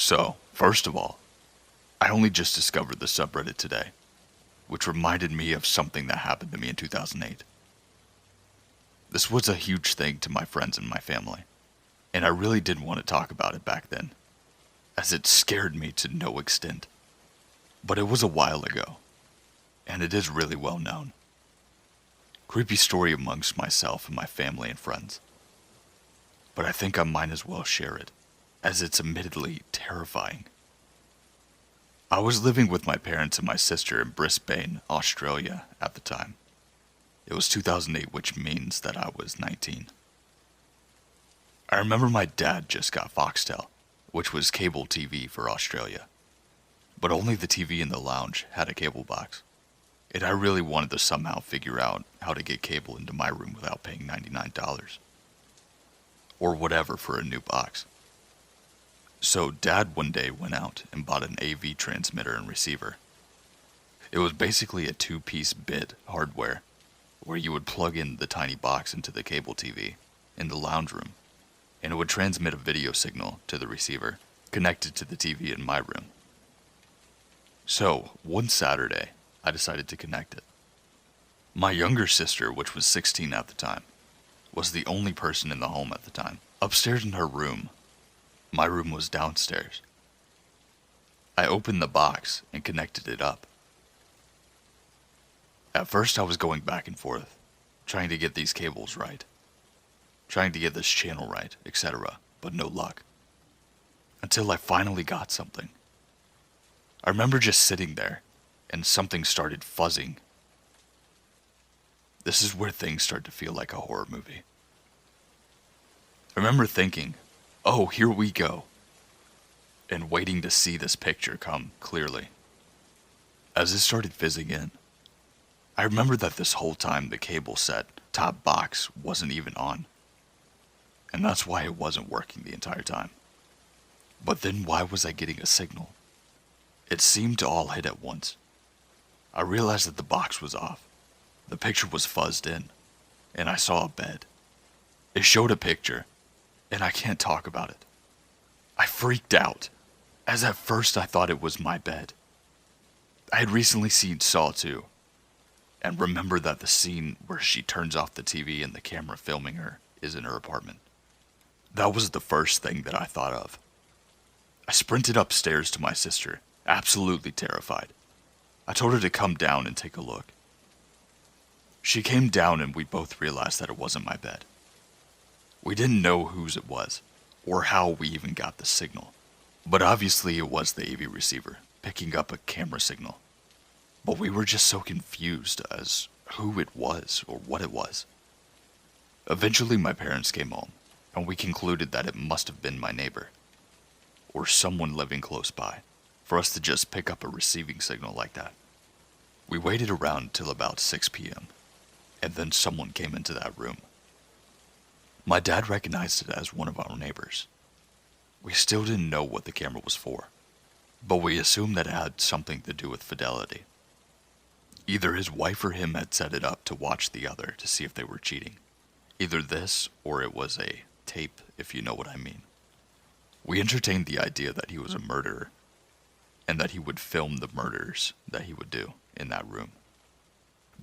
So, first of all, I only just discovered the subreddit today, which reminded me of something that happened to me in 2008. This was a huge thing to my friends and my family, and I really didn't want to talk about it back then, as it scared me to no extent. But it was a while ago, and it is really well known. Creepy story amongst myself and my family and friends. But I think I might as well share it, as it's admittedly terrifying. I was living with my parents and my sister in Brisbane, Australia at the time. It was 2008, which means that I was 19. I remember my dad just got Foxtel, which was cable TV for Australia. But only the TV in the lounge had a cable box. And I really wanted to somehow figure out how to get cable into my room without paying $99. Or whatever for a new box. So Dad one day went out and bought an AV transmitter and receiver. It was basically a two-piece bit hardware, where you would plug in the tiny box into the cable TV in the lounge room, and it would transmit a video signal to the receiver connected to the TV in my room. So, one Saturday, I decided to connect it. My younger sister, which was 16 at the time, was the only person in the home at the time. Upstairs in her room, my room was downstairs. I opened the box and connected it up. At first I was going back and forth, trying to get these cables right, trying to get this channel right, etc., but no luck. Until I finally got something. I remember just sitting there, and something started fuzzing. This is where things start to feel like a horror movie. I remember thinking, oh, here we go, and waiting to see this picture come clearly. As it started fizzing in, I remember that this whole time the cable set top box wasn't even on, and that's why it wasn't working the entire time. But then why was I getting a signal? It seemed to all hit at once. I realized that the box was off. The picture was fuzzed in, and I saw a bed. It showed a picture, and I can't talk about it. I freaked out, as at first I thought it was my bed. I had recently seen Saw 2, and remember that the scene where she turns off the TV and the camera filming her is in her apartment. That was the first thing that I thought of. I sprinted upstairs to my sister, absolutely terrified. I told her to come down and take a look. She came down and we both realized that it wasn't my bed. We didn't know whose it was, or how we even got the signal. But obviously it was the AV receiver, picking up a camera signal. But we were just so confused as who it was or what it was. Eventually my parents came home, and we concluded that it must have been my neighbor, or someone living close by, for us to just pick up a receiving signal like that. We waited around till about 6 p.m., and then someone came into that room. My dad recognized it as one of our neighbors. We still didn't know what the camera was for, but we assumed that it had something to do with fidelity. Either his wife or him had set it up to watch the other to see if they were cheating. Either this, or it was a tape, if you know what I mean. We entertained the idea that he was a murderer, and that he would film the murders that he would do in that room.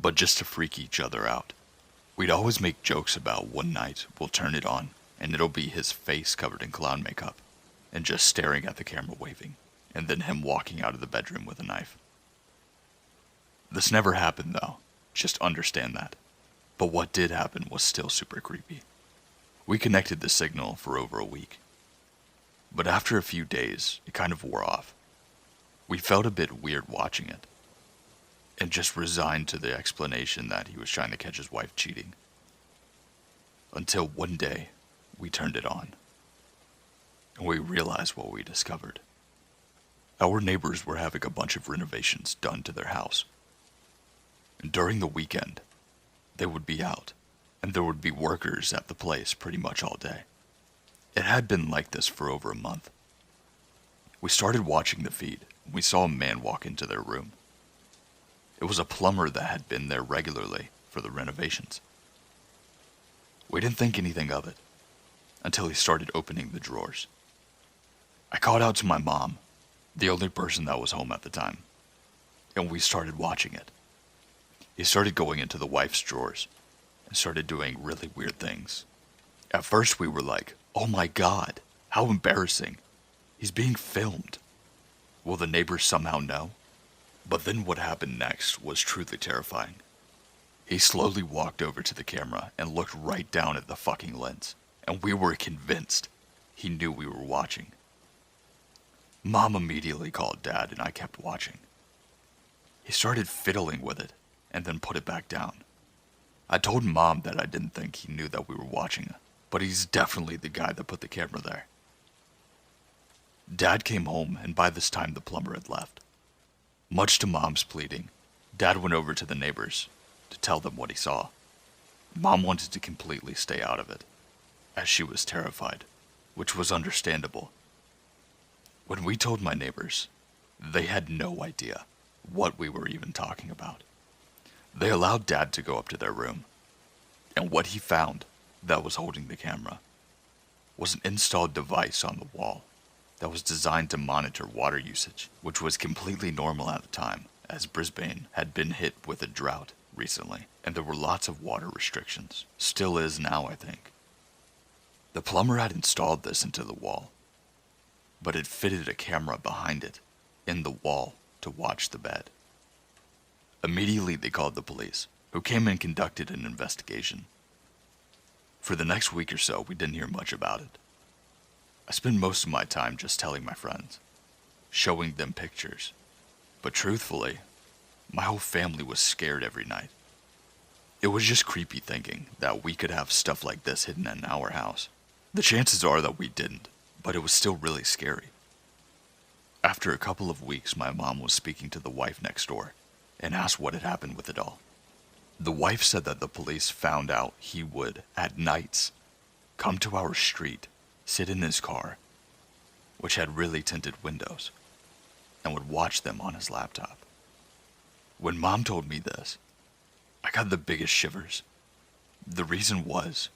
But just to freak each other out. We'd always make jokes about one night we'll turn it on, and it'll be his face covered in clown makeup, and just staring at the camera waving, and then him walking out of the bedroom with a knife. This never happened though, just understand that. But what did happen was still super creepy. We connected the signal for over a week. But after a few days, it kind of wore off. We felt a bit weird watching it, and just resigned to the explanation that he was trying to catch his wife cheating. Until one day, we turned it on, and we realized what we discovered. Our neighbors were having a bunch of renovations done to their house. And during the weekend, they would be out, and there would be workers at the place pretty much all day. It had been like this for over a month. We started watching the feed, and we saw a man walk into their room. It was a plumber that had been there regularly for the renovations. We didn't think anything of it, until he started opening the drawers. I called out to my mom, the only person that was home at the time, and we started watching it. He started going into the wife's drawers and started doing really weird things. At first we were like, oh my god, how embarrassing. He's being filmed. Will the neighbors somehow know? But then what happened next was truly terrifying. He slowly walked over to the camera and looked right down at the fucking lens, and we were convinced he knew we were watching. Mom immediately called Dad and I kept watching. He started fiddling with it and then put it back down. I told Mom that I didn't think he knew that we were watching, but he's definitely the guy that put the camera there. Dad came home, and by this time the plumber had left. Much to Mom's pleading, Dad went over to the neighbors to tell them what he saw. Mom wanted to completely stay out of it, as she was terrified, which was understandable. When we told my neighbors, they had no idea what we were even talking about. They allowed Dad to go up to their room, and what he found that was holding the camera was an installed device on the wall that was designed to monitor water usage, which was completely normal at the time, as Brisbane had been hit with a drought recently, and there were lots of water restrictions. Still is now, I think. The plumber had installed this into the wall, but it fitted a camera behind it, in the wall, to watch the bed. Immediately they called the police, who came and conducted an investigation. For the next week or so, we didn't hear much about it. I spent most of my time just telling my friends, showing them pictures, but truthfully, my whole family was scared every night. It was just creepy thinking that we could have stuff like this hidden in our house. The chances are that we didn't, but it was still really scary. After a couple of weeks, my mom was speaking to the wife next door and asked what had happened with it all. The wife said that the police found out he would, at nights, come to our street, sit in his car, which had really tinted windows, and would watch them on his laptop. When Mom told me this, I got the biggest shivers. The reason was,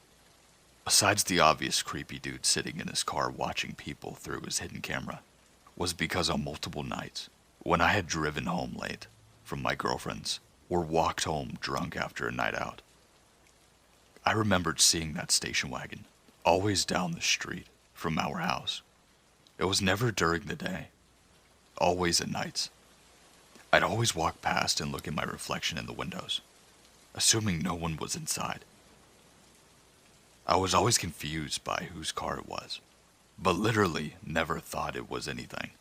besides the obvious creepy dude sitting in his car watching people through his hidden camera, was because on multiple nights, when I had driven home late from my girlfriend's, or walked home drunk after a night out, I remembered seeing that station wagon, always down the street from our house. It was never during the day, always at nights. I'd always walk past and look at my reflection in the windows, assuming no one was inside. I was always confused by whose car it was, but literally never thought it was anything.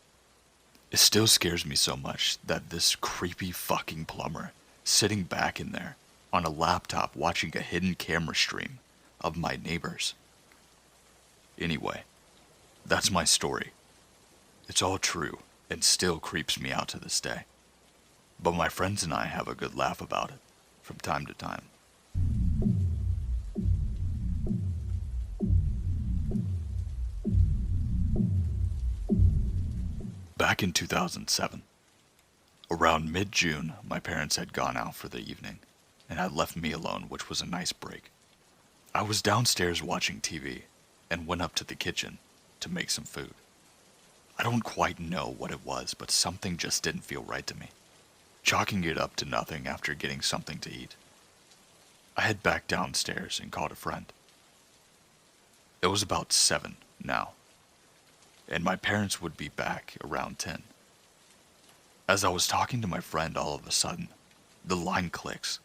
It still scares me so much that this creepy fucking plumber sitting back in there on a laptop watching a hidden camera stream of my neighbors. Anyway, that's my story. It's all true and still creeps me out to this day. But my friends and I have a good laugh about it from time to time. Back in 2007, around mid-June, my parents had gone out for the evening and had left me alone, which was a nice break. I was downstairs watching TV and went up to the kitchen to make some food. I don't quite know what it was, but something just didn't feel right to me. Chalking it up to nothing after getting something to eat, I head back downstairs and called a friend. It was about 7 now, and my parents would be back around 10. As I was talking to my friend, all of a sudden, the line clicks.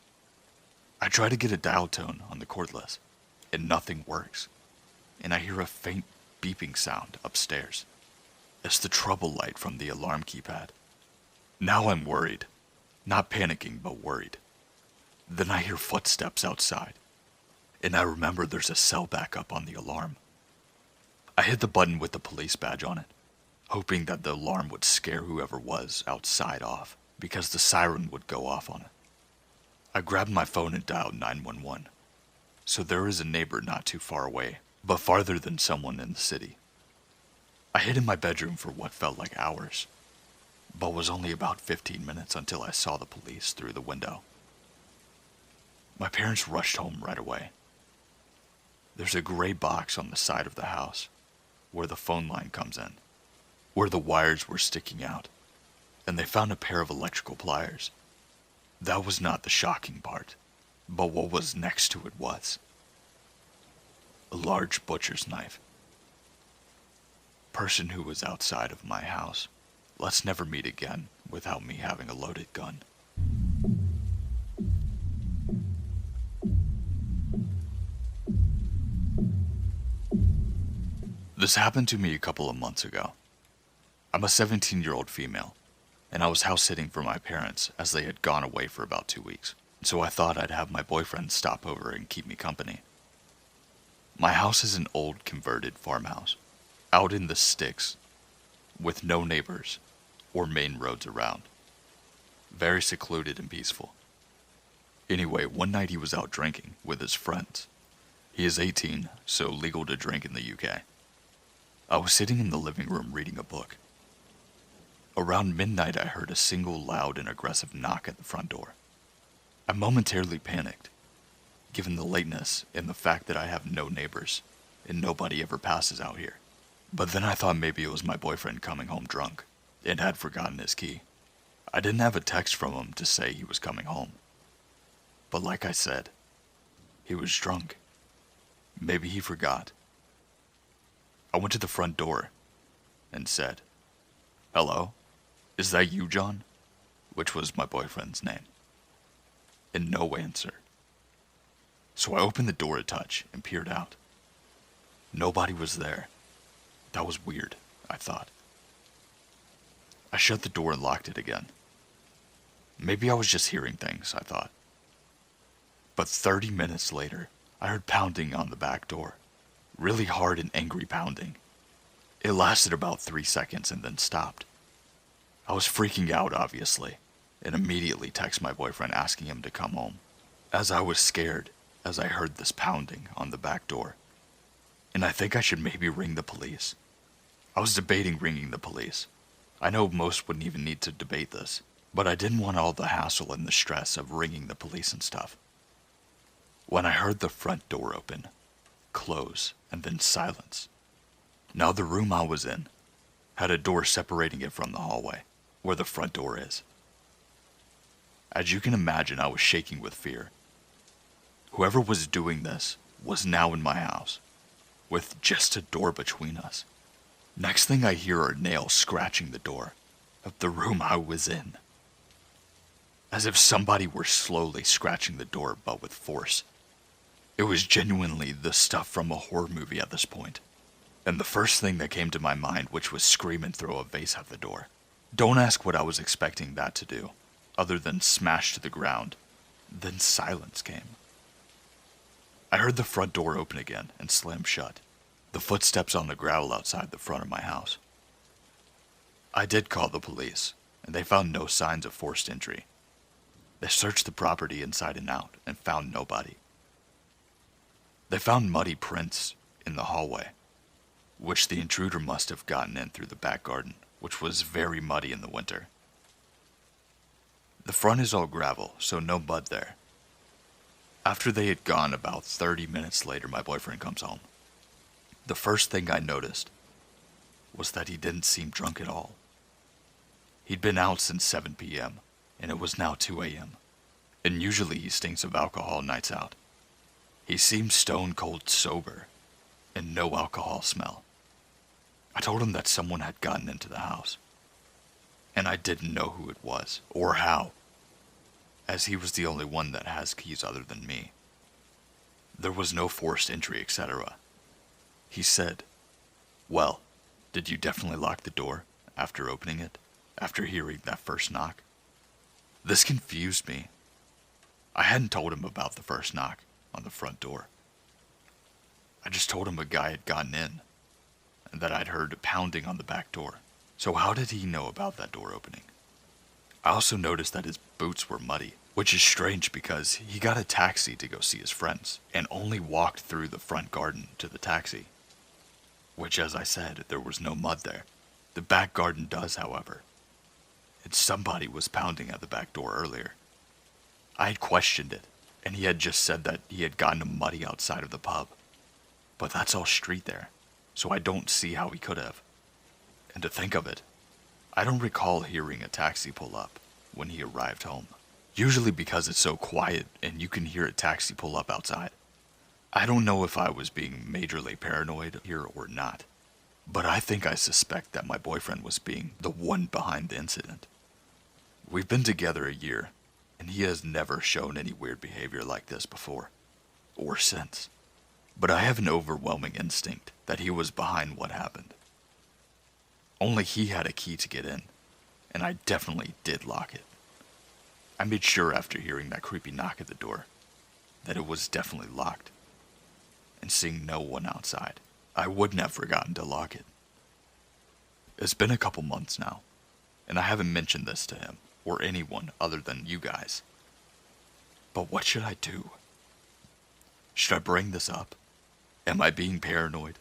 I try to get a dial tone on the cordless, and nothing works, and I hear a faint beeping sound upstairs. It's the trouble light from the alarm keypad. Now I'm worried. Not panicking, but worried. Then I hear footsteps outside, and I remember there's a cell backup on the alarm. I hit the button with the police badge on it, hoping that the alarm would scare whoever was outside off, because the siren would go off on it. I grabbed my phone and dialed 911, so there is a neighbor not too far away, but farther than someone in the city. I hid in my bedroom for what felt like hours, but was only about 15 minutes until I saw the police through the window. My parents rushed home right away. There's a gray box on the side of the house where the phone line comes in, where the wires were sticking out, and they found a pair of electrical pliers. That was not the shocking part, but what was next to it was a large butcher's knife. Person who was outside of my house, let's never meet again without me having a loaded gun. This happened to me a couple of months ago. I'm a 17-year-old female, and I was house sitting for my parents as they had gone away for about 2 weeks. So I thought I'd have my boyfriend stop over and keep me company. My house is an old converted farmhouse, out in the sticks, with no neighbors or main roads around. Very secluded and peaceful. Anyway, one night he was out drinking with his friends. He is 18, so legal to drink in the UK. I was sitting in the living room reading a book. Around midnight, I heard a single loud and aggressive knock at the front door. I momentarily panicked, given the lateness and the fact that I have no neighbors and nobody ever passes out here. But then I thought maybe it was my boyfriend coming home drunk and had forgotten his key. I didn't have a text from him to say he was coming home. But like I said, he was drunk. Maybe he forgot. I went to the front door and said, "Hello, is that you, John?" Which was my boyfriend's name. And no answer. So I opened the door a touch and peered out. Nobody was there. That was weird, I thought. I shut the door and locked it again. Maybe I was just hearing things, I thought. But 30 minutes later, I heard pounding on the back door. Really hard and angry pounding. It lasted about 3 seconds and then stopped. I was freaking out, obviously, and immediately texted my boyfriend asking him to come home, as I was scared as I heard this pounding on the back door. And I think I should maybe ring the police. I was debating ringing the police. I know most wouldn't even need to debate this, but I didn't want all the hassle and the stress of ringing the police and stuff. When I heard the front door open, close, and then silence. Now the room I was in had a door separating it from the hallway, where the front door is. As you can imagine, I was shaking with fear. Whoever was doing this was now in my house, with just a door between us. Next thing I hear are nails scratching the door of the room I was in. As if somebody were slowly scratching the door, but with force. It was genuinely the stuff from a horror movie at this point. And the first thing that came to my mind, which was scream and throw a vase at the door. Don't ask what I was expecting that to do, other than smash to the ground. Then silence came. I heard the front door open again and slam shut. The footsteps on the gravel outside the front of my house. I did call the police, and they found no signs of forced entry. They searched the property inside and out and found nobody. They found muddy prints in the hallway, which the intruder must have gotten in through the back garden, which was very muddy in the winter. The front is all gravel, so no mud there. After they had gone, about 30 minutes later, my boyfriend comes home. The first thing I noticed was that he didn't seem drunk at all. He'd been out since 7 p.m., and it was now 2 a.m., and usually he stinks of alcohol nights out. He seemed stone cold sober, and no alcohol smell. I told him that someone had gotten into the house, and I didn't know who it was, or how, as he was the only one that has keys other than me. There was no forced entry, etc. He said, "Well, did you definitely lock the door after opening it, after hearing that first knock?" This confused me. I hadn't told him about the first knock on the front door. I just told him a guy had gotten in, and that I'd heard pounding on the back door. So how did he know about that door opening? I also noticed that his boots were muddy, which is strange because he got a taxi to go see his friends, and only walked through the front garden to the taxi. Which, as I said, there was no mud there. The back garden does, however. And somebody was pounding at the back door earlier. I had questioned it, and he had just said that he had gotten muddy outside of the pub. But that's all street there, so I don't see how he could have. And to think of it, I don't recall hearing a taxi pull up when he arrived home. Usually because it's so quiet and you can hear a taxi pull up outside. I don't know if I was being majorly paranoid here or not, but I think I suspect that my boyfriend was being the one behind the incident. We've been together a year, and he has never shown any weird behavior like this before, or since. But I have an overwhelming instinct that he was behind what happened. Only he had a key to get in, and I definitely did lock it. I made sure after hearing that creepy knock at the door that it was definitely locked, and seeing no one outside, I wouldn't have forgotten to lock it. It's been a couple months now, and I haven't mentioned this to him or anyone other than you guys. But what should I do? Should I bring this up? Am I being paranoid?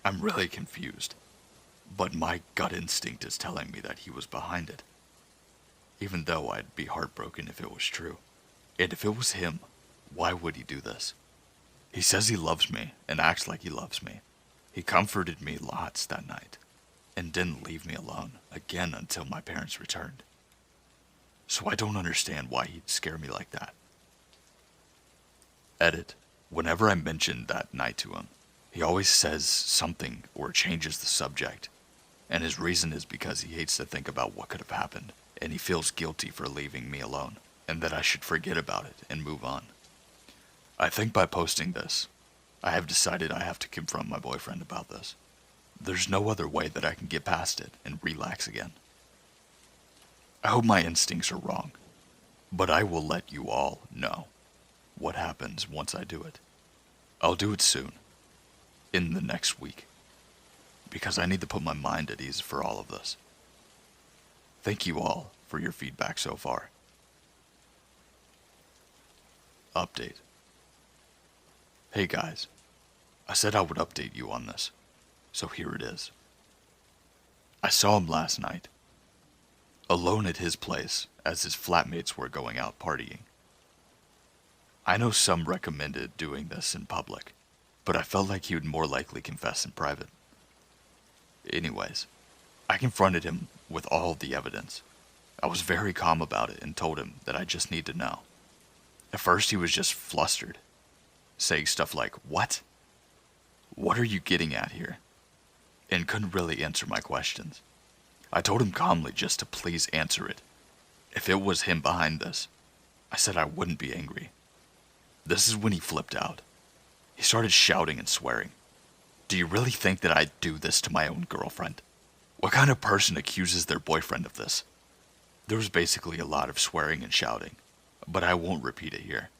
I'm really confused, but my gut instinct is telling me that he was behind it. Even though I'd be heartbroken if it was true. And if it was him, why would he do this? He says he loves me and acts like he loves me. He comforted me lots that night and didn't leave me alone again until my parents returned. So I don't understand why he'd scare me like that. Edit. Whenever I mention that night to him, he always says something or changes the subject, and his reason is because he hates to think about what could have happened, and he feels guilty for leaving me alone, and that I should forget about it and move on. I think by posting this, I have decided I have to confront my boyfriend about this. There's no other way that I can get past it and relax again. I hope my instincts are wrong, but I will let you all know what happens once I do it. I'll do it soon, in the next week, because I need to put my mind at ease for all of this. Thank you all for your feedback so far. Update. Hey guys, I said I would update you on this, so here it is. I saw him last night, alone at his place as his flatmates were going out partying. I know some recommended doing this in public, but I felt like he would more likely confess in private. Anyways, I confronted him with all the evidence. I was very calm about it and told him that I just need to know. At first he was just flustered, saying stuff like, "What? What are you getting at here?" and couldn't really answer my questions. I told him calmly just to please answer it. If it was him behind this, I said I wouldn't be angry. This is when he flipped out. He started shouting and swearing. Do you really think that I'd do this to my own girlfriend? What kind of person accuses their boyfriend of this? There was basically a lot of swearing and shouting, but I won't repeat it here.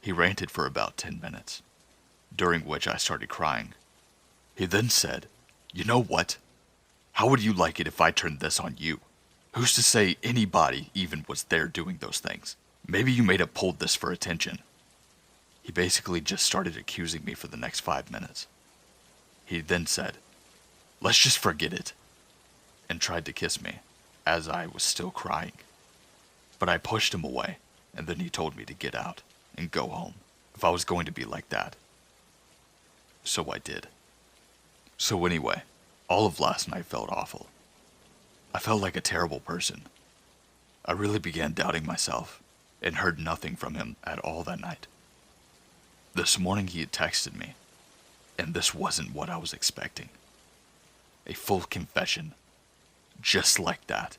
He ranted for about 10 minutes, during which I started crying. He then said, "You know what? How would you like it if I turned this on you? Who's to say anybody even was there doing those things? Maybe you made up pulled this for attention." He basically just started accusing me for the next 5 minutes. He then said, "Let's just forget it," and tried to kiss me, as I was still crying. But I pushed him away, and then he told me to get out and go home if I was going to be like that. So I did. So anyway, all of last night felt awful. I felt like a terrible person. I really began doubting myself and heard nothing from him at all that night. This morning he had texted me, and this wasn't what I was expecting. A full confession, just like that.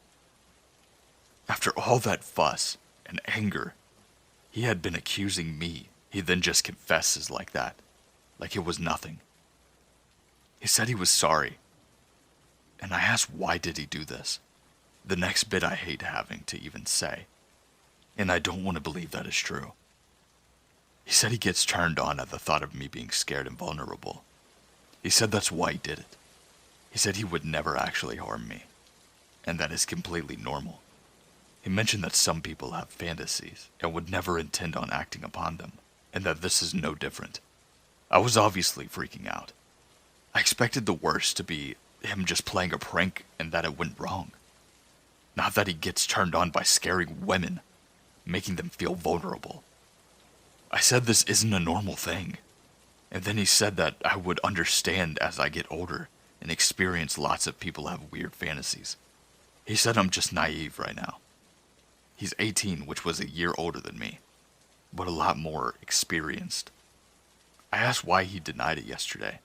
After all that fuss and anger, he had been accusing me. He then just confesses like that, like it was nothing. He said he was sorry, and I asked why did he do this? The next bit I hate having to even say, and I don't want to believe that is true. He said he gets turned on at the thought of me being scared and vulnerable. He said that's why he did it. He said he would never actually harm me, and that is completely normal. He mentioned that some people have fantasies and would never intend on acting upon them, and that this is no different. I was obviously freaking out. I expected the worst to be him just playing a prank and that it went wrong. Not that he gets turned on by scaring women, making them feel vulnerable. I said this isn't a normal thing, and then he said that I would understand as I get older and experienced lots of people have weird fantasies. He said I'm just naive right now. He's 18, which was a year older than me, but a lot more experienced. I asked why he denied it yesterday.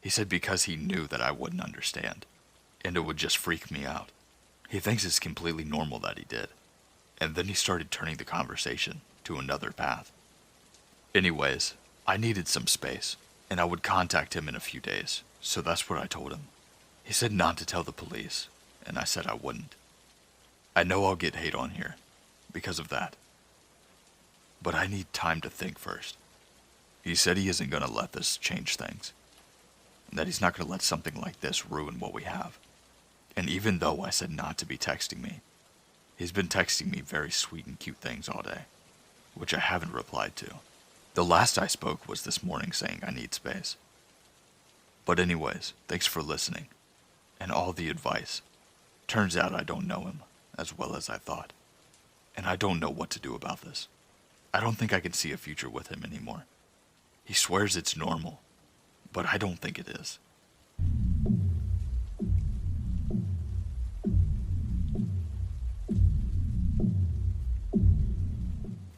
He said because he knew that I wouldn't understand, and it would just freak me out. He thinks it's completely normal that he did, and then he started turning the conversation to another path. Anyways, I needed some space, and I would contact him in a few days, so that's what I told him. He said not to tell the police, and I said I wouldn't. I know I'll get hate on here because of that, but I need time to think first. He said he isn't going to let this change things, and that he's not going to let something like this ruin what we have. And even though I said not to be texting me, he's been texting me very sweet and cute things all day, which I haven't replied to. The last I spoke was this morning saying I need space. But anyways, thanks for listening, and all the advice. Turns out I don't know him as well as I thought, and I don't know what to do about this. I don't think I can see a future with him anymore. He swears it's normal, but I don't think it is.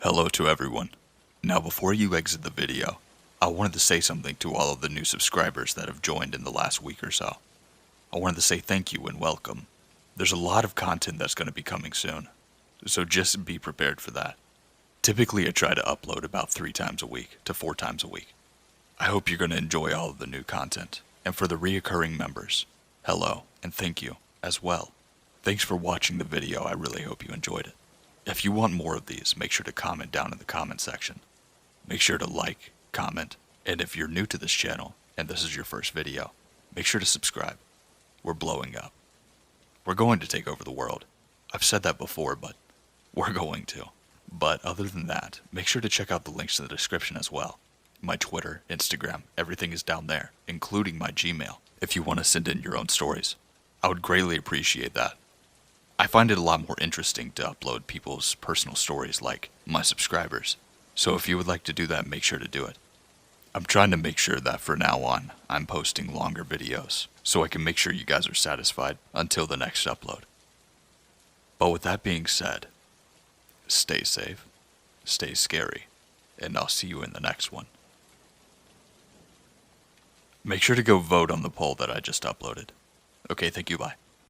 Hello to everyone. Now before you exit the video, I wanted to say something to all of the new subscribers that have joined in the last week or so. I wanted to say thank you and welcome. There's a lot of content that's going to be coming soon, so just be prepared for that. Typically I try to upload about 3 times a week to 4 times a week. I hope you're going to enjoy all of the new content, and for the reoccurring members, hello and thank you as well. Thanks for watching the video, I really hope you enjoyed it. If you want more of these, make sure to comment down in the comment section. Make sure to like, comment, and if you're new to this channel and this is your first video, make sure to subscribe. We're blowing up. We're going to take over the world. I've said that before, but we're going to. But other than that, make sure to check out the links in the description as well. My Twitter, Instagram, everything is down there, including my Gmail, if you want to send in your own stories. I would greatly appreciate that. I find it a lot more interesting to upload people's personal stories like my subscribers. So if you would like to do that, make sure to do it. I'm trying to make sure that for now on, I'm posting longer videos, so I can make sure you guys are satisfied until the next upload. But with that being said, stay safe, stay scary, and I'll see you in the next one. Make sure to go vote on the poll that I just uploaded. Okay, thank you, bye.